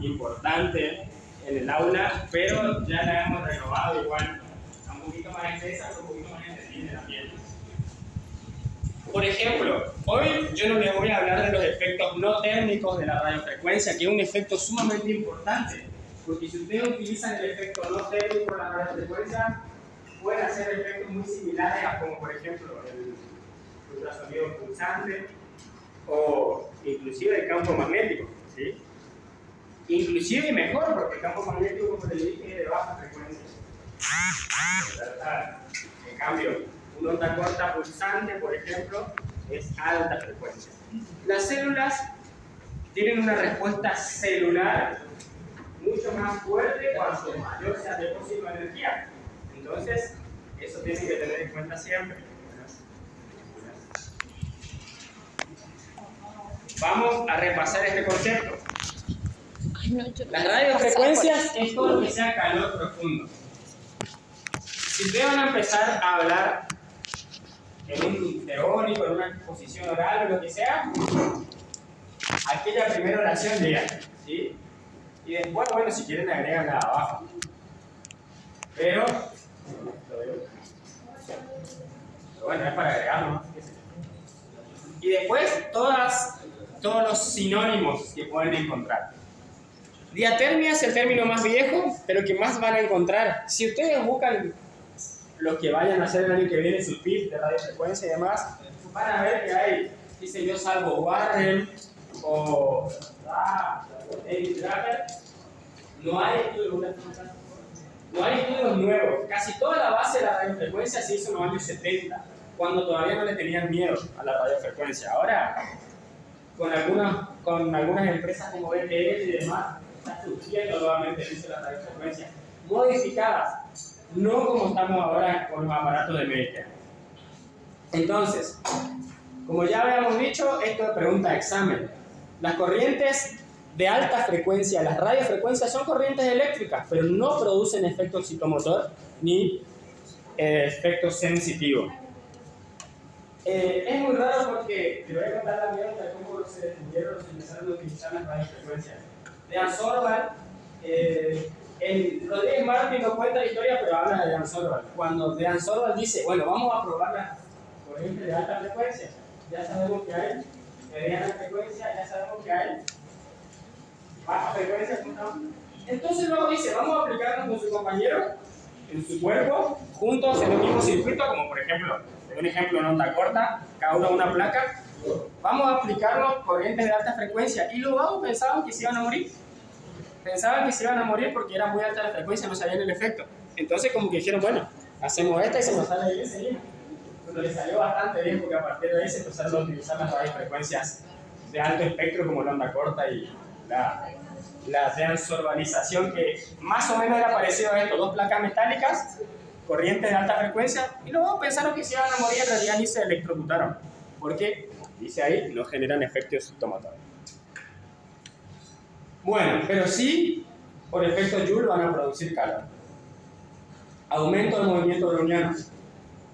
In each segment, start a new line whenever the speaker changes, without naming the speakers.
importante en el aula, pero ya la hemos renovado igual, un poquito más extensa, pero un poquito más entendida también. Por ejemplo, hoy yo no les voy a hablar de los efectos no térmicos de la radiofrecuencia, que es un efecto sumamente importante, porque si ustedes utilizan el efecto no térmico de la radiofrecuencia, pueden hacer efectos muy similares a como por ejemplo el ultrasonido pulsante o inclusive el campo magnético, ¿sí? Inclusive mejor, porque el campo magnético, como les dije, es de baja frecuencia. En cambio, una onda corta pulsante, por ejemplo, es alta frecuencia. Las células tienen una respuesta celular mucho más fuerte cuanto mayor sea el depósito de energía. Entonces, eso tienen que tener en cuenta siempre. Vamos a repasar este concepto. Las radiofrecuencias es todo lo que sea calor profundo. Si ustedes van a empezar a hablar en un teórico, en una exposición oral o lo que sea, aquella primera oración llega, ¿sí? Y después, bueno, si quieren agreganla abajo. Pero bueno, es para agregarlo, ¿no? Y después todos los sinónimos que pueden encontrar. Diatermia es el término más viejo, pero que más van a encontrar. Si ustedes buscan los que vayan a hacer el año que viene su PIB de radiofrecuencia y demás, van a ver que hay, dice yo salvo Warren o David Draper, no hay estudios nuevos. Casi toda la base de la radiofrecuencia se hizo en los años 70, cuando todavía no le tenían miedo a la radiofrecuencia. Ahora, con algunas empresas como BTL y demás, está surgiendo nuevamente la radiofrecuencia, modificadas, no como estamos ahora con los aparatos de Medicare. Entonces, como ya habíamos dicho, esto es pregunta de examen. Las corrientes de alta frecuencia, las radiofrecuencias, son corrientes eléctricas, pero no producen efecto excitomotor ni efecto sensitivo. Es muy raro porque te voy a contar la anécdota de cómo se descubrieron o se empezaron a utilizar las radiofrecuencias. Dean Sorval, Rodríguez Martin no cuenta la historia, pero habla de Dean Sorval. Cuando Dean Sorval dice, bueno, vamos a probar las corrientes de alta frecuencia, ya sabemos que hay mediana frecuencia, ya sabemos que hay baja frecuencia. Entonces luego dice, vamos a aplicarnos con su compañero en su cuerpo, juntos en el mismo circuito, como por ejemplo, un ejemplo en onda corta, cada uno una placa. Vamos a aplicarnos corrientes de alta frecuencia. Y los vagos pensaban que se iban a morir. Pensaban que se iban a morir porque era muy alta la frecuencia, no sabían el efecto. Entonces como que dijeron, bueno, hacemos esta y se nos sale bien, seguimos. Pero les salió bastante bien porque a partir de ahí se empezaron a utilizar las radiofrecuencias de alto espectro como la onda corta y la deansorbalización, que más o menos era parecido a esto, dos placas metálicas, corrientes de alta frecuencia, y luego pensaron que se iban a morir, en realidad ni se electrocutaron, porque, dice ahí, no generan efectos excitomotor. Bueno, pero sí, por efecto Joule van a producir calor. Aumento del movimiento browniano.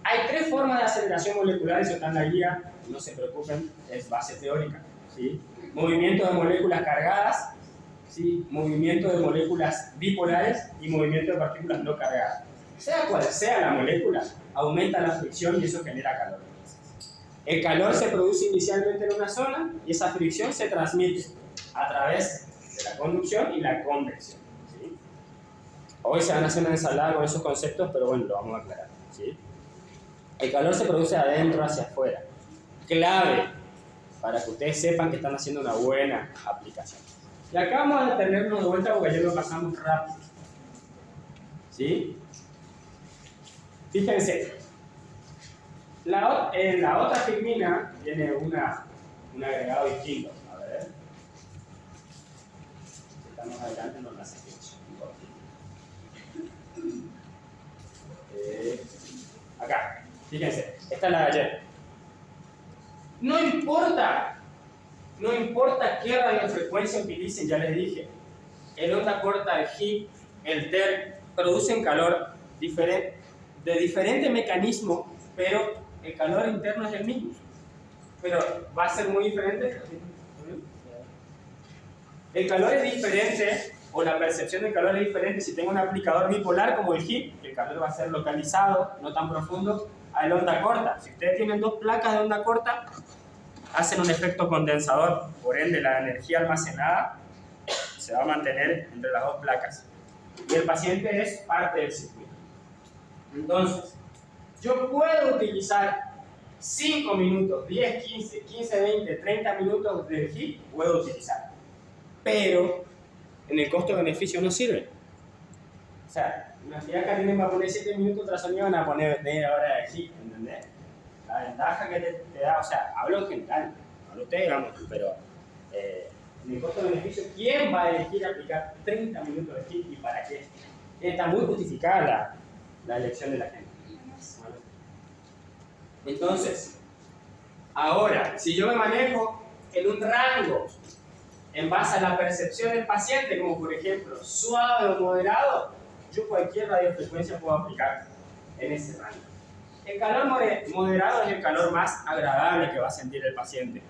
Hay tres formas de aceleración molecular, eso está en la guía, no se preocupen, es base teórica, ¿sí? Movimiento de moléculas cargadas, ¿sí? Movimiento de moléculas bipolares y movimiento de partículas no cargadas. Sea cual sea la molécula, aumenta la fricción y eso genera calor. El calor se produce inicialmente en una zona y esa fricción se transmite a través de la conducción y la convección, ¿sí? Hoy se van a hacer una ensalada con esos conceptos, pero bueno, lo vamos a aclarar, ¿sí? El calor se produce de adentro hacia afuera. Clave para que ustedes sepan que están haciendo una buena aplicación. Y acá vamos a detenernos de vuelta porque ayer lo pasamos rápido, ¿sí? Fíjense, en la otra filmina tiene un agregado distinto. A ver, estamos adelante, no la saquemos. Acá, fíjense, esta es la de ayer. No importa qué radiofrecuencia utilicen, ya les dije, el onda corta, el HIP, el TER, producen calor de diferente mecanismo, pero el calor interno es el mismo. Pero va a ser muy diferente. El calor es diferente, o la percepción del calor es diferente si tengo un aplicador bipolar como el HIP, que el calor va a ser localizado, no tan profundo, a la onda corta. Si ustedes tienen dos placas de onda corta, hacen un efecto condensador, por ende la energía almacenada se va a mantener entre las dos placas. Y el paciente es parte del circuito. Entonces, yo puedo utilizar 5 minutos, 10, 15, 20, 30 minutos de HIP, puedo utilizar. Pero en el costo-beneficio no sirve. O sea, imagina que a mí me va a poner 7 minutos tras sonido, van a poner media hora de HIP, ¿entendés? La ventaja que te da, o sea, hablo en general, hablo usted, digamos, pero en el costo-beneficio, ¿quién va a elegir aplicar 30 minutos de HIP y para qué? Está muy justificada la elección de la gente. ¿Vale? Entonces, ahora, si yo me manejo en un rango en base a la percepción del paciente, como por ejemplo suave o moderado, yo cualquier radiofrecuencia puedo aplicar en ese rango. El calor moderado es el calor más agradable que va a sentir el paciente.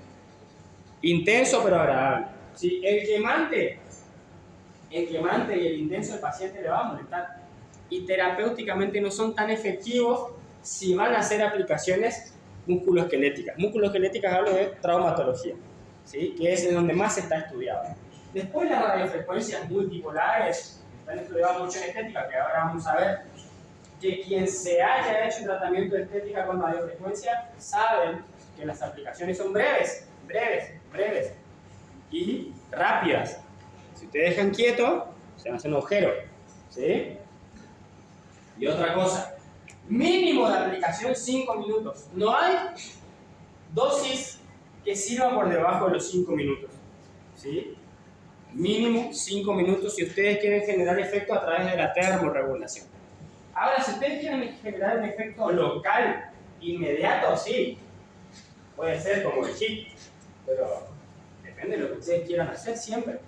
Intenso pero agradable. ¿Sí? El quemante y el intenso del paciente le va a molestar. Y terapéuticamente no son tan efectivos si van a hacer aplicaciones musculoesqueléticas. Musculoesqueléticas hablo de traumatología, ¿sí? Que es en donde más se está estudiado. Después las radiofrecuencias multipolares están estudiadas mucho en estética, que ahora vamos a ver que quien se haya hecho un tratamiento de estética con radiofrecuencia saben que las aplicaciones son breves y rápidas. Si ustedes dejan quieto, se hace un agujero, ¿sí? Y otra cosa, mínimo de aplicación 5 minutos. No hay dosis que sirva por debajo de los 5 minutos, ¿sí? Mínimo 5 minutos si ustedes quieren generar efecto a través de la termorregulación. Ahora, si ustedes quieren generar un efecto local, inmediato, sí, puede ser como el HIP, pero depende de lo que ustedes quieran hacer siempre.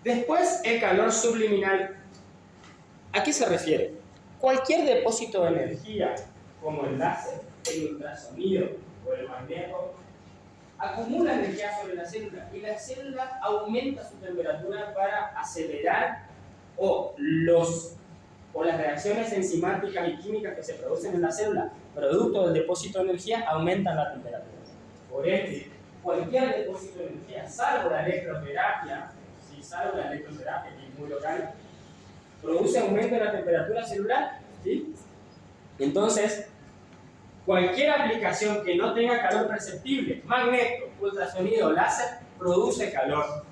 Después, el calor subliminal. ¿A qué se refiere? Cualquier depósito de energía, como el láser, el ultrasonido o el magneto, acumula energía sobre la célula y la célula aumenta su temperatura para acelerar las reacciones enzimáticas y químicas que se producen en la célula, producto del depósito de energía, aumentan la temperatura. Por ende, cualquier depósito de energía, salvo la electroterapia, que es muy local, produce aumento de la temperatura celular, ¿sí? Entonces, cualquier aplicación que no tenga calor perceptible, magneto, ultrasonido, láser, produce calor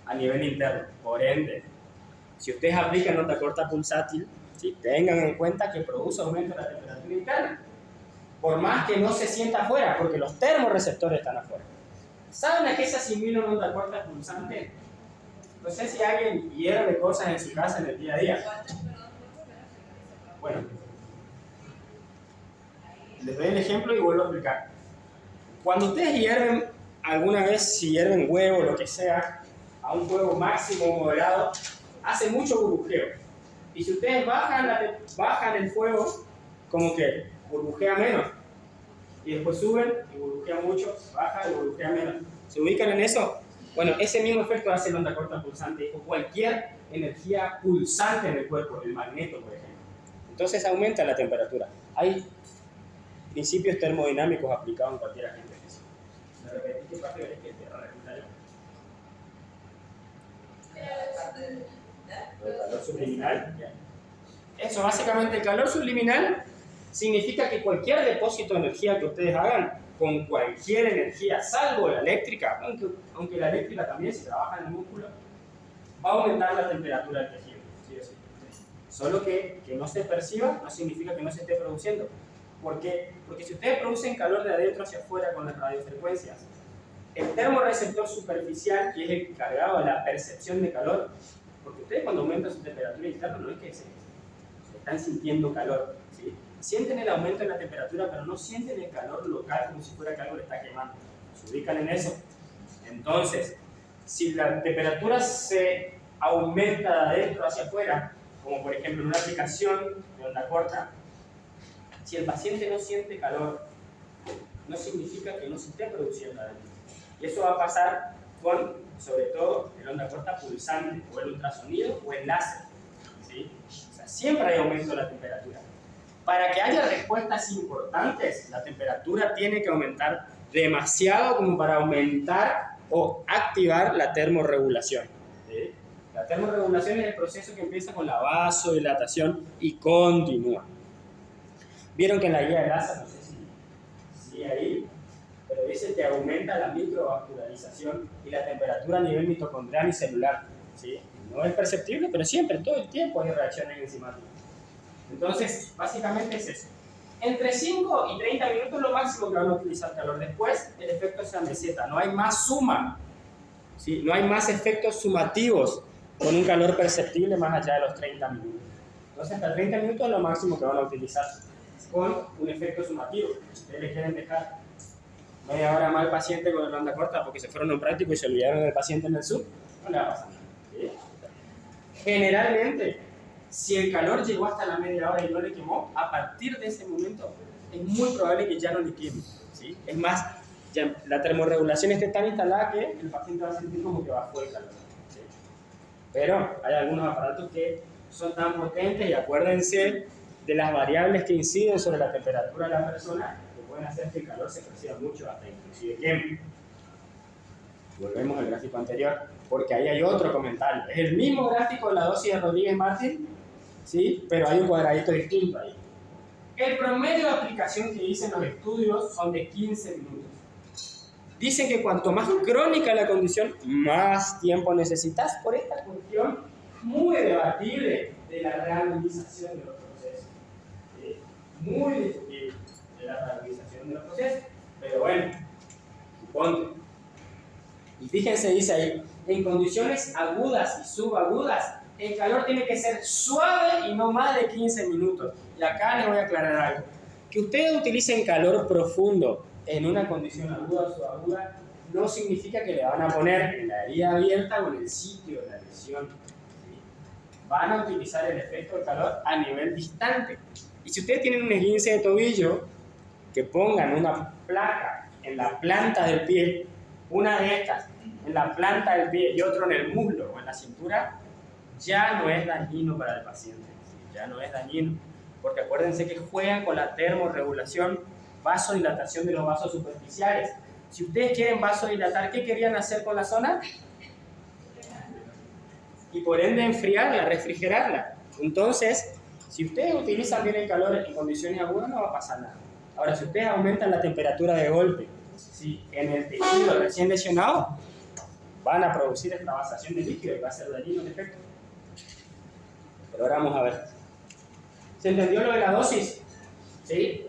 a nivel interno. Por ende, si ustedes aplican onda corta pulsátil, ¿sí? Tengan en cuenta que produce aumento de la temperatura interna. Por más que no se sienta afuera, porque los termorreceptores están afuera. ¿Saben a qué se asimila una onda corta pulsante? No sé si alguien hierve cosas en su casa en el día a día. Bueno, les doy el ejemplo y vuelvo a explicar. Cuando ustedes hierven, alguna vez, si hierven huevo o lo que sea, a un fuego máximo o moderado, hace mucho burbujeo. Y si ustedes bajan el fuego, como que burbujea menos. Y después suben y burbujea mucho, baja y burbujea menos. ¿Se ubican en eso? Bueno, ese mismo efecto hace la onda corta pulsante o cualquier energía pulsante en el cuerpo, el magneto, por ejemplo. Entonces aumenta la temperatura. Hay principios termodinámicos aplicados en cualquier agente físico. ¿Me repetís qué parte de que te resulta yo? El calor subliminal. Eso, básicamente, el calor subliminal significa que cualquier depósito de energía que ustedes hagan, con cualquier energía, salvo la eléctrica, aunque la eléctrica también, si trabaja en el músculo, va a aumentar la temperatura del tejido. ¿Sí o sí? Solo que no se perciba no significa que no se esté produciendo. ¿Por qué? Porque si ustedes producen calor de adentro hacia afuera con las radiofrecuencias, el termorreceptor superficial, que es el encargado de la percepción de calor, porque ustedes cuando aumentan su temperatura interna no es que se están sintiendo calor, ¿sí? Sienten el aumento de la temperatura, pero no sienten el calor local como si fuera que algo le está quemando. ¿Se ubican en eso? Entonces, si la temperatura se aumenta de adentro hacia afuera, como por ejemplo en una aplicación de onda corta, si el paciente no siente calor, no significa que no se esté produciendo adentro. Y eso va a pasar con sobre todo el onda corta pulsante, o el ultrasonido, o el láser. ¿Sí? O sea, siempre hay aumento de la temperatura. Para que haya respuestas importantes, la temperatura tiene que aumentar demasiado como para aumentar o activar la termorregulación. ¿Sí? La termorregulación es el proceso que empieza con la vasodilatación y continúa. Vieron que en la guía de láser, no sé si ahí, pero dice que aumenta la microvascularización y la temperatura a nivel mitocondrial y celular. ¿Sí? No es perceptible, pero siempre, todo el tiempo hay reacciones enzimáticas. Entonces, básicamente es eso. Entre 5 y 30 minutos es lo máximo que van a utilizar calor. Después, el efecto es la meseta. No hay más suma. ¿Sí? No hay más efectos sumativos con un calor perceptible más allá de los 30 minutos. Entonces, hasta 30 minutos es lo máximo que van a utilizar con un efecto sumativo. Ustedes le quieren dejar media hora más al paciente con la onda corta porque se fueron a un práctico y se olvidaron del paciente en el sub, no le va a pasar nada. ¿Sí? Generalmente, si el calor llegó hasta la media hora y no le quemó, a partir de ese momento es muy probable que ya no le queme. ¿Sí? Es más, ya la termorregulación esté tan instalada que el paciente va a sentir como que bajó el calor. ¿Sí? Pero hay algunos aparatos que son tan potentes y acuérdense de las variables que inciden sobre la temperatura de la persona que pueden hacer que el calor se perciba mucho, hasta inclusive queme. Volvemos al gráfico anterior, porque ahí hay otro comentario. Es el mismo gráfico de la dosis de Rodríguez Martin, ¿sí? Pero hay un cuadradito distinto ahí. El promedio de aplicación que dicen los estudios son de 15 minutos. Dicen que cuanto más crónica la condición, más tiempo necesitas por esta cuestión muy debatible de la randomización de los procesos. ¿Sí? Muy discutible de la randomización de los procesos, pero bueno, suponte. Y fíjense, dice ahí, en condiciones agudas y subagudas, el calor tiene que ser suave y no más de 15 minutos. Y acá les voy a aclarar algo. Que ustedes utilicen calor profundo en una condición aguda o subaguda no significa que le van a poner en la herida abierta o en el sitio de la lesión. ¿Sí? Van a utilizar el efecto del calor a nivel distante. Y si ustedes tienen un esguince de tobillo, que pongan una placa en la planta del pie, una de estas en la planta del pie y otro en el muslo o en la cintura, ya no es dañino para el paciente. ¿Sí? Ya no es dañino, porque acuérdense que juegan con la termorregulación, vasodilatación de los vasos superficiales. Si ustedes quieren vasodilatar, ¿qué querían hacer con la zona? Y por ende enfriarla, refrigerarla. Entonces, si ustedes utilizan bien el calor en condiciones agudas, no va a pasar nada. Ahora, si ustedes aumentan la temperatura de golpe, ¿sí?, en el tejido recién lesionado, van a producir extravasación de líquido y va a ser dañino en efecto. Pero ahora vamos a ver. ¿Se entendió lo de la dosis? ¿Sí?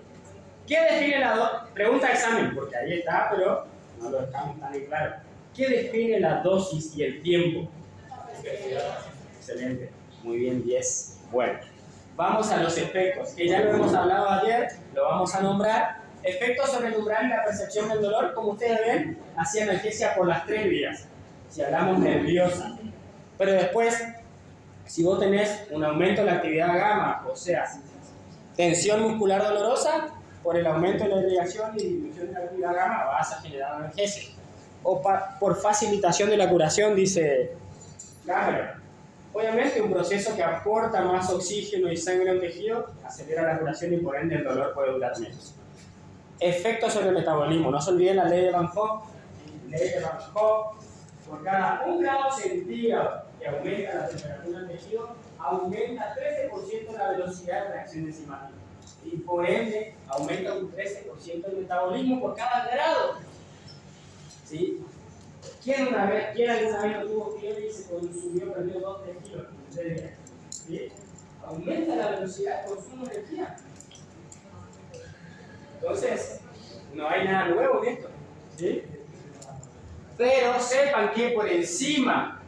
¿Qué define la dosis? Pregunta de examen, porque ahí está, pero no lo dejamos tan en claro. ¿Qué define la dosis y el tiempo? Excelente. Muy bien, 10. Bueno, vamos a los efectos, que ya lo hemos hablado ayer, lo vamos a nombrar. Efectos sobre el umbral y la percepción del dolor, como ustedes ven, hacía analgesia por las 3 vías. Si hablamos nerviosa. Pero después, si vos tenés un aumento de la actividad gamma, o sea, tensión muscular dolorosa, por el aumento de la irrigación y disminución de la actividad gamma vas a generar analgesia. O por facilitación de la curación, dice Cameron. Obviamente un proceso que aporta más oxígeno y sangre al tejido acelera la curación y por ende el dolor puede durar menos. Efectos sobre el metabolismo. No se olviden la ley de Van Hoff. Ley de Van Hoff. Por cada 1 grado centígrado que aumenta la temperatura del tejido, aumenta 13% la velocidad de reacción enzimática. Y por ende, aumenta un 13% el metabolismo por cada grado. ¿Sí? ¿Quién alguna vez no tuvo fiebre y se consumió, perdió 2-3 kilos? ¿Sí? Aumenta la velocidad de consumo de energía. Entonces, no hay nada nuevo en esto. ¿Sí? Pero sepan que por encima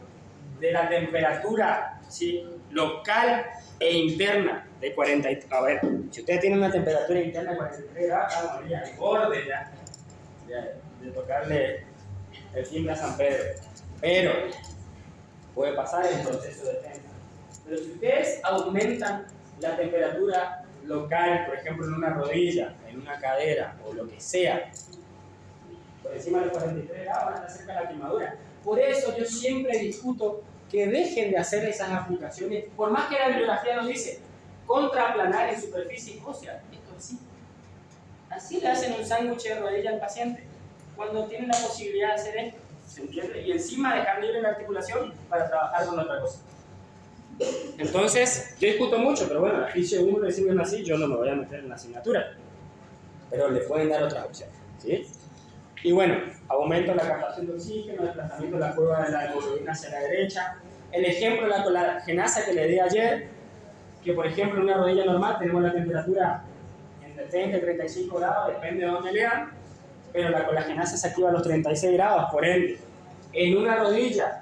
de la temperatura, ¿sí?, local e interna de 43, a ver, si ustedes tienen una temperatura interna de 43 grados, estamos ya al borde ya de tocarle el timbre a San Pedro. Pero puede pasar el proceso de defensa. Pero si ustedes aumentan la temperatura local, por ejemplo en una rodilla, en una cadera o lo que sea, por encima de los 43 grados van a estar cerca de la quemadura. Por eso yo siempre discuto que dejen de hacer esas aplicaciones, por más que la bibliografía nos dice, contraplanar en superficie ósea. Esto es así. Así le hacen un sándwich de rodilla al paciente, cuando tienen la posibilidad de hacer esto, ¿se entiende? Y encima dejar libre la articulación para trabajar con otra cosa. Entonces, yo discuto mucho, pero bueno, la ficha 1 le sirven así, yo no me voy a meter en la asignatura. Pero le pueden dar otras opciones, ¿sí? Y bueno, aumento la captación de oxígeno, desplazamiento de la curva de la hemoglobina hacia la derecha. El ejemplo de la colagenasa que le di ayer, que por ejemplo en una rodilla normal tenemos la temperatura entre 30 y 35 grados, depende de dónde lean, pero la colagenasa se activa a los 36 grados, por ende, en una rodilla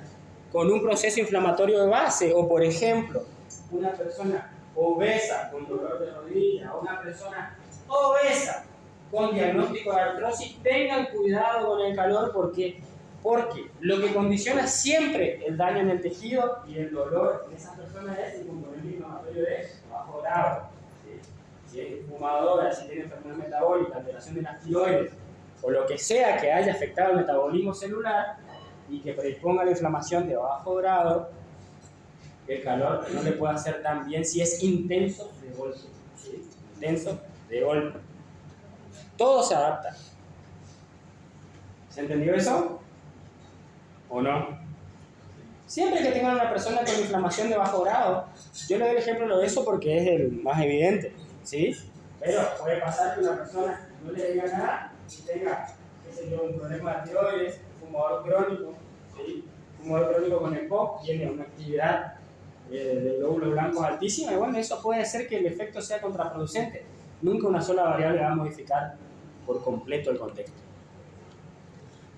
con un proceso inflamatorio de base, o por ejemplo, una persona obesa con dolor de rodilla, o una persona obesa con diagnóstico de artrosis, tengan cuidado con el calor porque lo que condiciona siempre el daño en el tejido y el dolor en esas personas es el componente inflamatorio de bajo grado. Si es fumadora, si tiene enfermedad metabólica, alteración de las tiroides, o lo que sea que haya afectado el metabolismo celular y que predisponga a la inflamación de bajo grado, el calor no le puede hacer tan bien si es intenso de golpe. ¿Sí? Intenso de golpe. Todo se adapta. ¿Se entendió eso? ¿O no? Siempre que tengan una persona con inflamación de bajo grado, yo le doy el ejemplo de eso porque es el más evidente, ¿sí? Pero puede pasar que una persona no le diga nada y tenga, qué sé yo, un problema de tiroides, fumador crónico, ¿sí? Fumador crónico con EPOC, tiene una actividad de glóbulos blancos altísima, y bueno, eso puede hacer que el efecto sea contraproducente. Nunca una sola variable va a modificar por completo el contexto.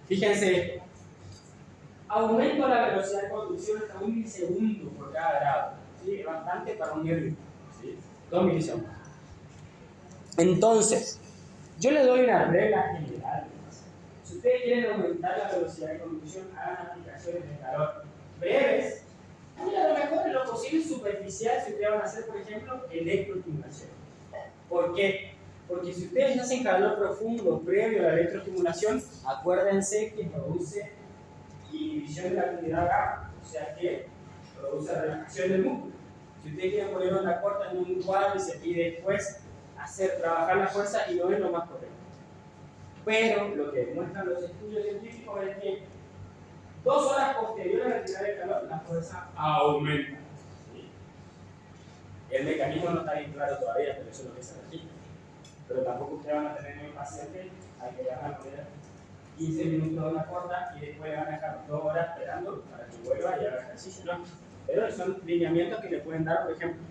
Fíjense, aumento la velocidad de conducción hasta 1 milisegundo por cada grado. ¿Sí? Es bastante para un nervio. ¿Sí? 2 milisegundos. Entonces, yo le doy una regla general. Si ustedes quieren aumentar la velocidad de conducción, hagan aplicaciones de calor breves y a lo mejor en lo posible superficial si ustedes van a hacer, por ejemplo, electroestimulación. ¿Por qué? Porque si ustedes hacen calor profundo previo a la electroestimulación, acuérdense que produce inhibición de la actividad gamma, o sea que produce relajación del músculo. Si ustedes quieren poner onda corta en un cuádriceps y después hacer trabajar la fuerza, y no es lo más correcto. Pero lo que demuestran los estudios científicos es que 2 horas posteriores a retirar el calor, la fuerza aumenta. ¿Sí? El mecanismo no está bien claro todavía, pero eso es lo que se registra. Pero tampoco ustedes van a tener en el paciente al que le van a poner 15 minutos de onda corta y después le van a dejar 2 horas esperando para que vuelva y haga ejercicio, ¿no? Pero son lineamientos que le pueden dar, por ejemplo,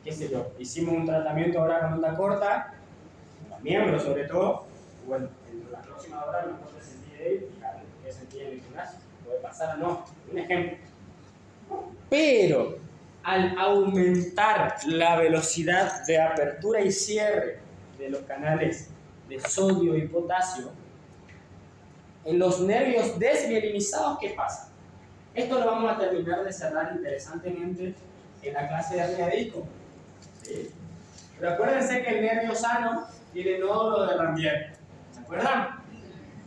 qué sé yo, hicimos un tratamiento ahora con onda corta, los miembros sobre todo, bueno, en las próximas horas a lo mejor te sentí débil, fíjate, que sentí en el gimnasio, puede pasar o no, un ejemplo. Pero al aumentar la velocidad de apertura y cierre de los canales de sodio y potasio, en los nervios desmielinizados, ¿qué pasa? Esto lo vamos a terminar de cerrar interesantemente en la clase de hernia de disco. ¿Sí? Pero acuérdense que el nervio sano tiene nódulos de Ranvier. ¿Se acuerdan?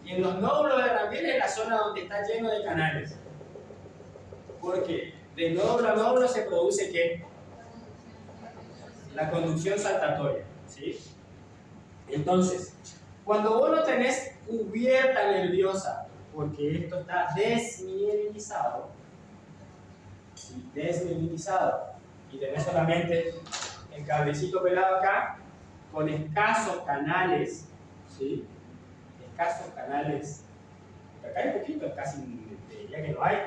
Y en los nódulos de Ranvier es la zona donde está lleno de canales. Porque de nódulo a nódulo se produce ¿qué? La conducción saltatoria. ¿Sí? Entonces, cuando vos no tenés cubierta nerviosa, porque esto está desmielinizado, ¿sí? Desmielinizado, y tenés solamente el cablecito pelado acá, con escasos canales, ¿sí? Escasos canales, acá hay poquito, casi diría que no hay.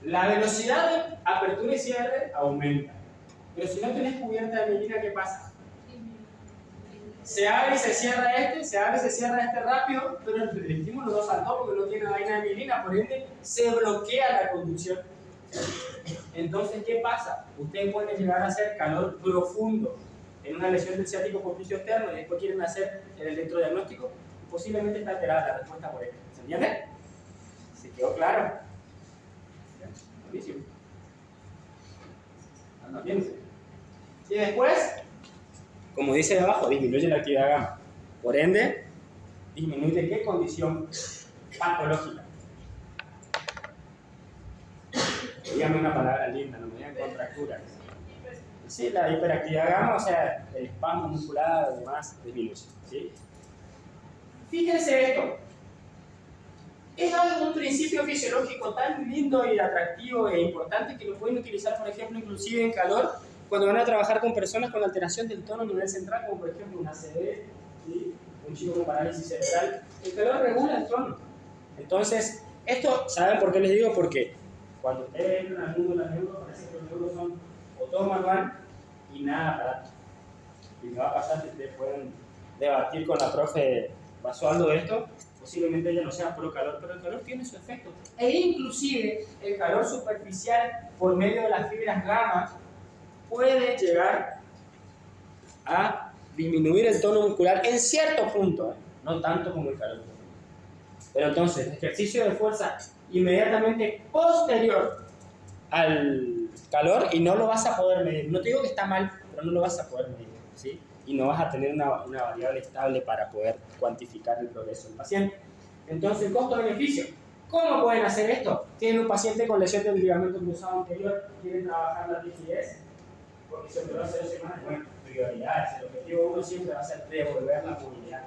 La velocidad de apertura y cierre aumenta, pero si no tenés cubierta de mielina, ¿qué pasa? Se abre y se cierra se abre y se cierra rápido, pero el estímulo no saltó porque no tiene vaina de mielina, por ende se bloquea la conducción. Entonces, ¿qué pasa? Ustedes pueden llegar a hacer calor profundo en una lesión del ciático poplicio externo y después quieren hacer el electrodiagnóstico y posiblemente está alterada la respuesta por esto. ¿Se entiende? ¿Se quedó claro? Buenísimo. Anda bien. Y después, como dice de abajo, disminuye la actividad gamma. Por ende, disminuye ¿qué condición patológica? Dígame una palabra linda, no me digan contracturas. Sí, la hiperactividad gamma, o sea, el espasmo muscular, además, disminuye. ¿Sí? Fíjense esto. Es algo, un principio fisiológico tan lindo y atractivo e importante que lo pueden utilizar, por ejemplo, inclusive en calor, cuando van a trabajar con personas con alteración del tono a nivel central, como por ejemplo una ACV, ¿sí? Un chico con parálisis cerebral. El calor regula el tono. Entonces, esto, ¿saben por qué les digo? Porque cuando ustedes entran al mundo de las neuros, parece que los neuros son o todo manual y nada aparato. Y me va a pasar que ustedes pueden debatir con la profe Basualdo de esto. Posiblemente ella no sea pro calor, pero el calor tiene su efecto. E inclusive el calor superficial por medio de las fibras gamma puede llegar a disminuir el tono muscular en cierto punto, no tanto como el calor. Pero entonces, ejercicio de fuerza inmediatamente posterior al calor y no lo vas a poder medir. No te digo que está mal, pero no lo vas a poder medir, ¿sí? Y no vas a tener una variable estable para poder cuantificar el progreso del paciente. Entonces, el costo-beneficio. ¿Cómo pueden hacer esto? Tienen un paciente con lesión del ligamento cruzado anterior, quieren trabajar la rigidez, porque se operó hace 2 semanas. Bueno, prioridades. El objetivo uno siempre va a ser devolver la movilidad.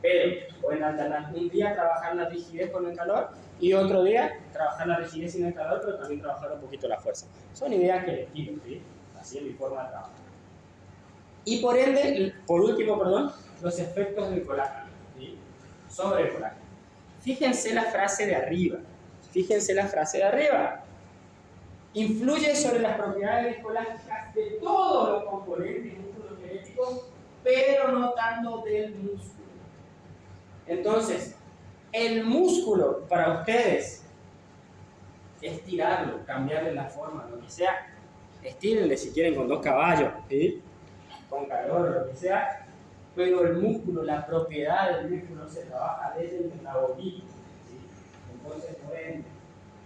Pero pueden alternar un día trabajar la rigidez con el calor y otro día trabajar la rigidez sin el calor, pero también trabajar un poquito la fuerza. Son ideas que les tiro, ¿sí? Así es mi forma de trabajar. Y por ende, por último, los efectos del colágeno, ¿sí? Sobre el colágeno. Fíjense la frase de arriba. Fíjense la frase de arriba. Influye sobre las propiedades colágenas de todos los componentes musculoesqueléticos, pero no tanto del músculo. Entonces, el músculo para ustedes, estirarlo, cambiarle la forma, lo que sea, estírenle si quieren con 2 caballos, ¿sí? Con calor, lo que sea, pero el músculo, la propiedad del músculo se trabaja desde el metabolismo, ¿sí? Entonces, por ende,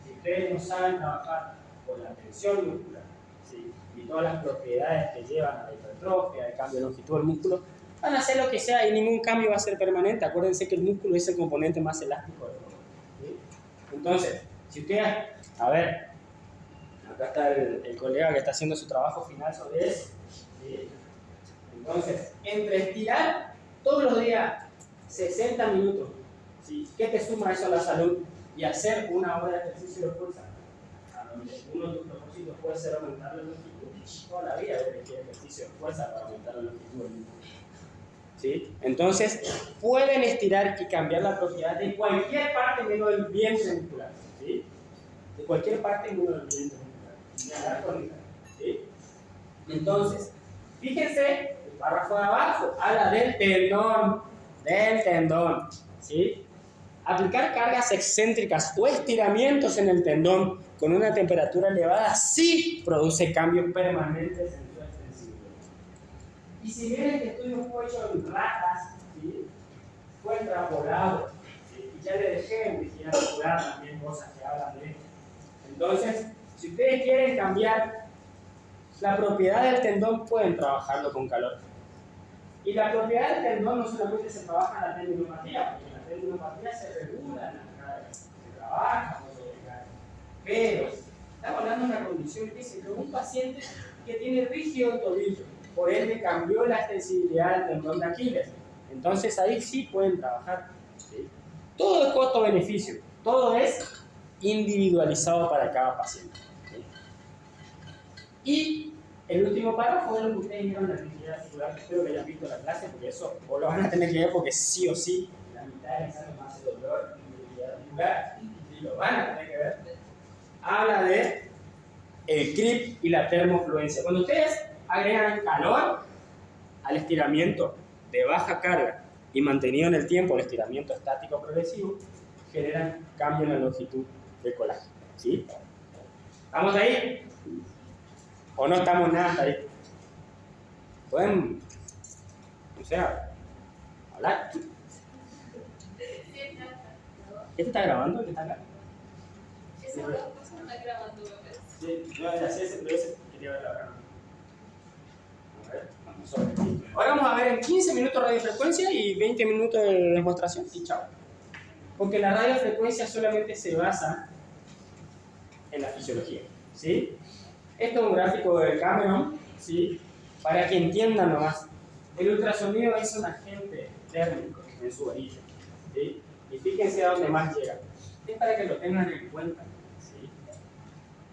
si ustedes no saben trabajar con la tensión muscular, ¿sí? Y todas las propiedades que llevan a la hipertrofia, el cambio de longitud del músculo, van a hacer lo que sea y ningún cambio va a ser permanente. Acuérdense que el músculo es el componente más elástico del cuerpo, ¿sí? Entonces, si ustedes, a ver, acá está el colega que está haciendo su trabajo final sobre eso, ¿sí? Entonces, entre estirar todos los días 60 minutos, ¿sí? ¿Qué te suma eso a la salud? Y hacer 1 hora de ejercicio de fuerza, uno de tus propósitos puede ser aumentar la longitud. Toda la vida debe requiere ejercicio de fuerza para aumentar la longitud del músculo, ¿sí? Entonces, pueden estirar y cambiar la propiedad de cualquier parte menos del vientre muscular, ¿sí? De cualquier parte menos del vientre muscular, ¿sí? Entonces, fíjense, el párrafo de abajo habla del tendón, ¿sí? Aplicar cargas excéntricas o estiramientos en el tendón con una temperatura elevada sí produce cambios permanentes en su extensibilidad. Y si bien este estudio fue hecho en ratas, ¿sí? Fue extrapolado, ¿sí? Y ya le dejé en vigilidad ocular también cosas que hablan de esto. Entonces, si ustedes quieren cambiar la propiedad del tendón, pueden trabajarlo con calor. Y la propiedad del tendón no solamente se trabaja en la tendinopatía, porque en la tendinopatía se regula en las cargas, se trabaja con sobrecarga. Pero estamos hablando de una condición que dice que un paciente que tiene rígido el tobillo, por ende cambió la extensibilidad del tendón de Aquiles. Entonces ahí sí pueden trabajar, ¿sí? Todo es costo-beneficio, todo es individualizado para cada paciente, ¿sí? Y el último párrafo es lo que ustedes vieron en la rigidez articular. Espero que hayan visto la clase, porque eso o lo van a tener que ver, porque sí o sí la mitad del examen va a ser dolor y rigidez articular, y lo van a tener que ver. Habla de el creep y la termofluencia. Cuando ustedes agregan calor al estiramiento de baja carga y mantenido en el tiempo el estiramiento estático progresivo, generan cambio en la longitud del colágeno, ¿sí? ¿Estamos ahí? ¿O no estamos nada hasta ahí? ¿Pueden, o sea, hablar? ¿Este está grabando? ¿Este está acá?
Ese no está grabando, me parece.
Sí, yo ya sé ese, pero ese quería verlo acá. A ver, vamos a ver. Ahora vamos a ver en 15 minutos radiofrecuencia y 20 minutos de demostración y chao. Porque la radiofrecuencia solamente se basa en la fisiología. ¿sí? Esto es un gráfico de Cameron, ¿sí? Para que entiendan nomás. El ultrasonido es un agente térmico en su origen, ¿sí? Y fíjense a dónde más llega. Es para que lo tengan en cuenta, ¿sí?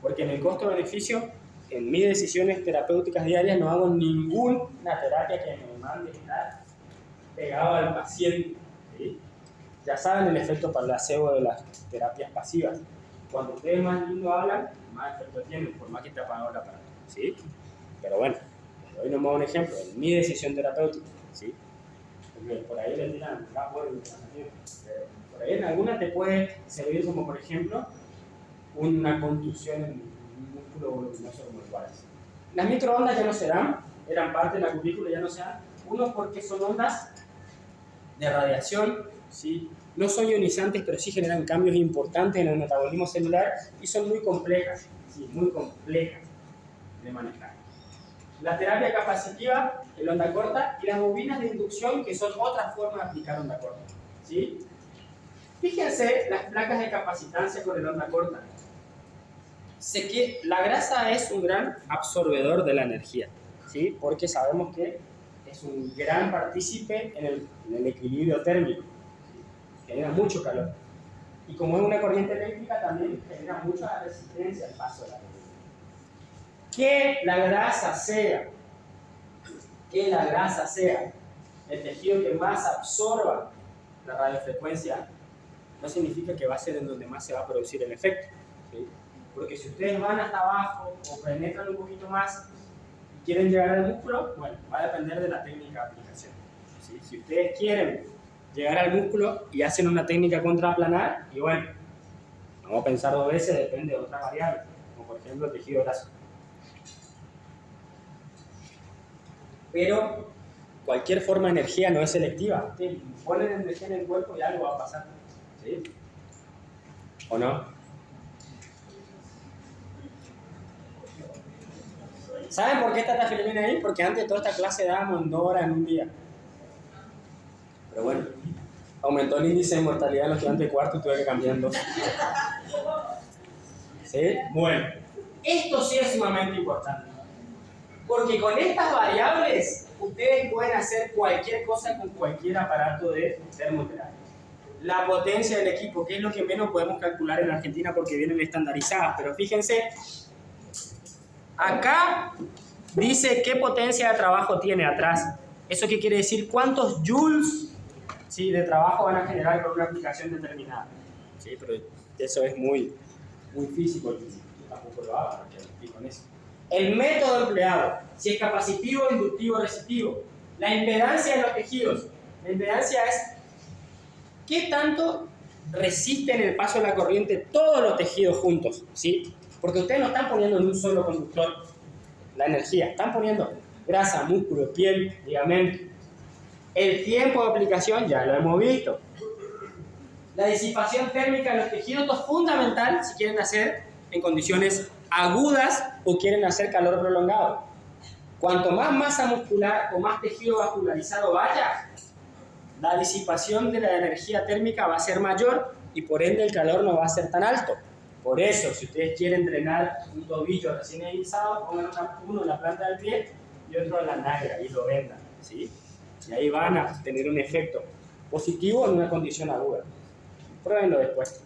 Porque en el costo-beneficio, en mis decisiones terapéuticas diarias, no hago ninguna terapia que me mande estar pegado al paciente, ¿sí? Ya saben el efecto placebo de las terapias pasivas. Cuando ustedes más lindo hablan, más efecto tienen, por más que esté apagado el aparato, ¿sí? Pero bueno, hoy nos vamos a un ejemplo, en mi decisión terapéutica, ¿sí? Porque por ahí le tiran por ahí en algunas te puede servir como, por ejemplo, una contusión en un músculo voluminoso como el cuádriceps. Las microondas ya no se dan, eran parte de la cutícula, ya no se dan. Uno, porque son ondas de radiación, ¿sí? No son ionizantes, pero sí generan cambios importantes en el metabolismo celular y son muy complejas, ¿sí? Muy complejas de manejar. La terapia capacitiva, el onda corta, y las bobinas de inducción, que son otra forma de aplicar onda corta, ¿sí? Fíjense las placas de capacitancia con el onda corta. Sé que la grasa es un gran absorbedor de la energía, ¿sí? Porque sabemos que es un gran partícipe en el equilibrio térmico, ¿sí? Genera mucho calor. Y como es una corriente eléctrica, también genera mucha resistencia al paso de la corriente. Que la grasa sea el tejido que más absorba la radiofrecuencia, no significa que va a ser en donde más se va a producir el efecto, ¿sí? Porque si ustedes van hasta abajo o penetran un poquito más y quieren llegar al músculo, bueno, va a depender de la técnica de aplicación, ¿sí? Si ustedes quieren llegar al músculo y hacen una técnica contraplanar, y bueno, vamos a pensar dos veces, depende de otras variables, como por ejemplo el tejido graso. Pero cualquier forma de energía no es selectiva. Ustedes ponen energía en el cuerpo y algo va a pasar, ¿sí? ¿O no? ¿Saben por qué está Filomena ahí? Porque antes toda esta clase dábamos en 2 horas en un día. Pero bueno, aumentó el índice de mortalidad en los estudiantes de cuarto y tuve que cambiar en 2. ¿Sí? Bueno, esto sí es sumamente importante. Porque con estas variables, ustedes pueden hacer cualquier cosa con cualquier aparato de termoterapia. La potencia del equipo, que es lo que menos podemos calcular en Argentina porque vienen estandarizadas. Pero fíjense, acá dice qué potencia de trabajo tiene atrás. ¿Eso qué quiere decir? ¿Cuántos joules, sí, de trabajo van a generar con una aplicación determinada? Sí, pero eso es muy físico. Yo tampoco lo hago, porque explico en eso. El método empleado, si es capacitivo, inductivo, resistivo. La impedancia de los tejidos. La impedancia es qué tanto resisten el paso de la corriente todos los tejidos juntos, ¿sí? Porque ustedes no están poniendo en un solo conductor la energía, están poniendo grasa, músculo, piel, ligamento. El tiempo de aplicación ya lo hemos visto. La disipación térmica de los tejidos, esto es fundamental si quieren hacer en condiciones agudas o quieren hacer calor prolongado. Cuanto más masa muscular o más tejido vascularizado vaya, la disipación de la energía térmica va a ser mayor y por ende el calor no va a ser tan alto. Por eso, si ustedes quieren drenar un tobillo recién erizado, pongan uno en la planta del pie y otro en la nalga y lo vendan, ¿sí? Y ahí van a tener un efecto positivo en una condición aguda. Pruébenlo después.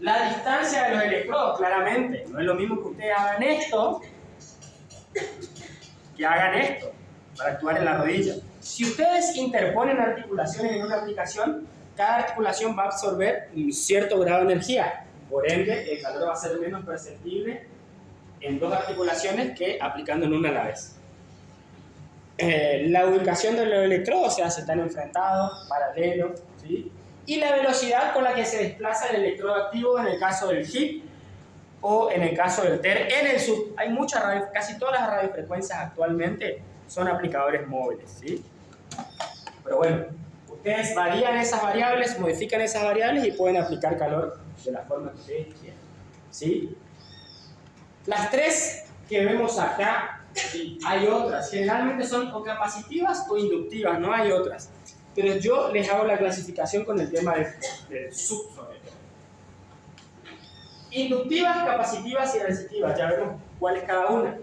La distancia de los electrodos, claramente, no es lo mismo que ustedes hagan esto que hagan esto para actuar en la rodilla. Si ustedes interponen articulaciones en una aplicación, cada articulación va a absorber un cierto grado de energía. Por ende, el calor va a ser menos perceptible en 2 articulaciones que aplicando en una a la vez. La ubicación de los electrodos, o sea, se están enfrentados, paralelos, ¿sí? Y la velocidad con la que se desplaza el electrodo activo en el caso del HIP o en el caso del TER. En el sub hay muchas casi todas las radiofrecuencias actualmente son aplicadores móviles, ¿sí? Pero bueno, ustedes varían esas variables, modifican esas variables y pueden aplicar calor de la forma que ustedes quieran, ¿sí? Las 3 que vemos acá, ¿sí? Hay otras, generalmente son o capacitivas o inductivas, no hay otras. Pero yo les hago la clasificación con el tema del sub sobre todo. inductivas, capacitivas y resistivas. Ya vemos cuál es cada una.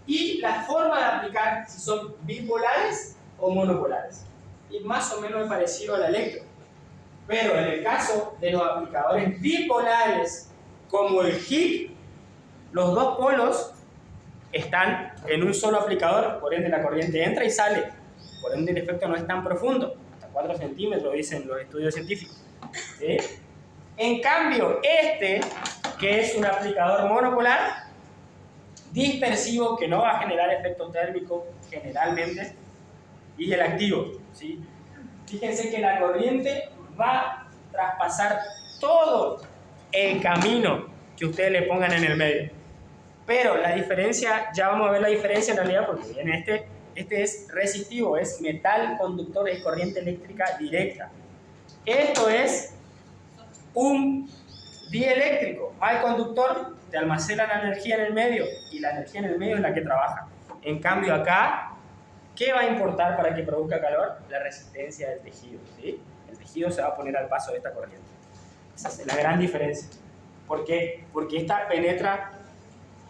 Y la forma de aplicar, si son bipolares o monopolares. Y más o menos es parecido al electro. Pero en el caso de los aplicadores bipolares, como el HIP, los dos polos están en un solo aplicador, por ende la corriente entra y sale. Por ende el efecto no es tan profundo, hasta 4 centímetros dicen los estudios científicos. ¿Sí? En cambio, este, que es un aplicador monopolar, dispersivo, que no va a generar efecto térmico generalmente, y el activo. ¿Sí? Fíjense que la corriente va a traspasar todo el camino que ustedes le pongan en el medio. Pero la diferencia, ya vamos a ver la diferencia en realidad, porque viene este es resistivo, es metal conductor, es corriente eléctrica directa. Esto es un dieléctrico. Al conductor te almacena la energía en el medio, y la energía en el medio es la que trabaja. En cambio acá, ¿qué va a importar para que produzca calor? La resistencia del tejido. ¿Sí? El tejido se va a poner al paso de esta corriente. Esa es la gran diferencia. ¿Por qué? Porque esta penetra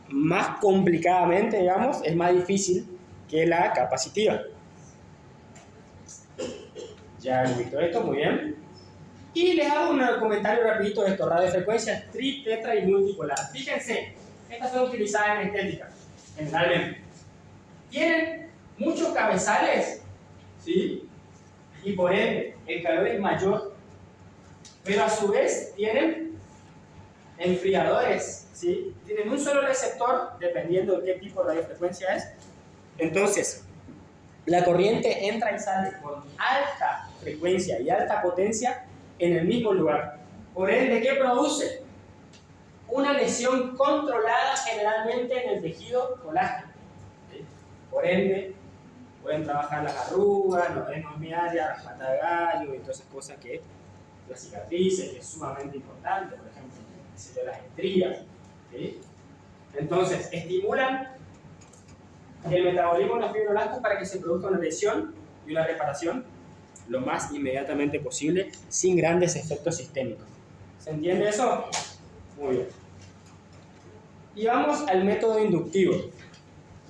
más complicadamente, digamos, es más difícil que la capacitiva. Ya han visto esto, muy bien. Y les hago un comentario rapidito de esto: radiofrecuencias tri, tetra y multipolar. Fíjense, estas son utilizadas en estética, generalmente. Tienen muchos cabezales, ¿sí? Y por ende, el calor es mayor. Pero a su vez tienen enfriadores, ¿sí? Tienen un solo receptor, dependiendo de qué tipo de radiofrecuencia es. Entonces, la corriente entra y sale con alta frecuencia y alta potencia en el mismo lugar. Por ende, ¿qué produce? Una lesión controlada generalmente en el tejido colágeno. ¿Sí? Por ende, pueden trabajar las arrugas, los adenomiarias, las patas de gallo y todas esas cosas que las cicatrices, que es sumamente importante, por ejemplo, las estrías. ¿Sí? Entonces, estimulan el metabolismo de los fibroblastos para que se produzca una lesión y una reparación lo más inmediatamente posible, sin grandes efectos sistémicos. ¿Se entiende eso? Muy bien. Y vamos al método inductivo.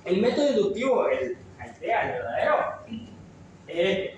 El método inductivo, la idea, el verdadero, es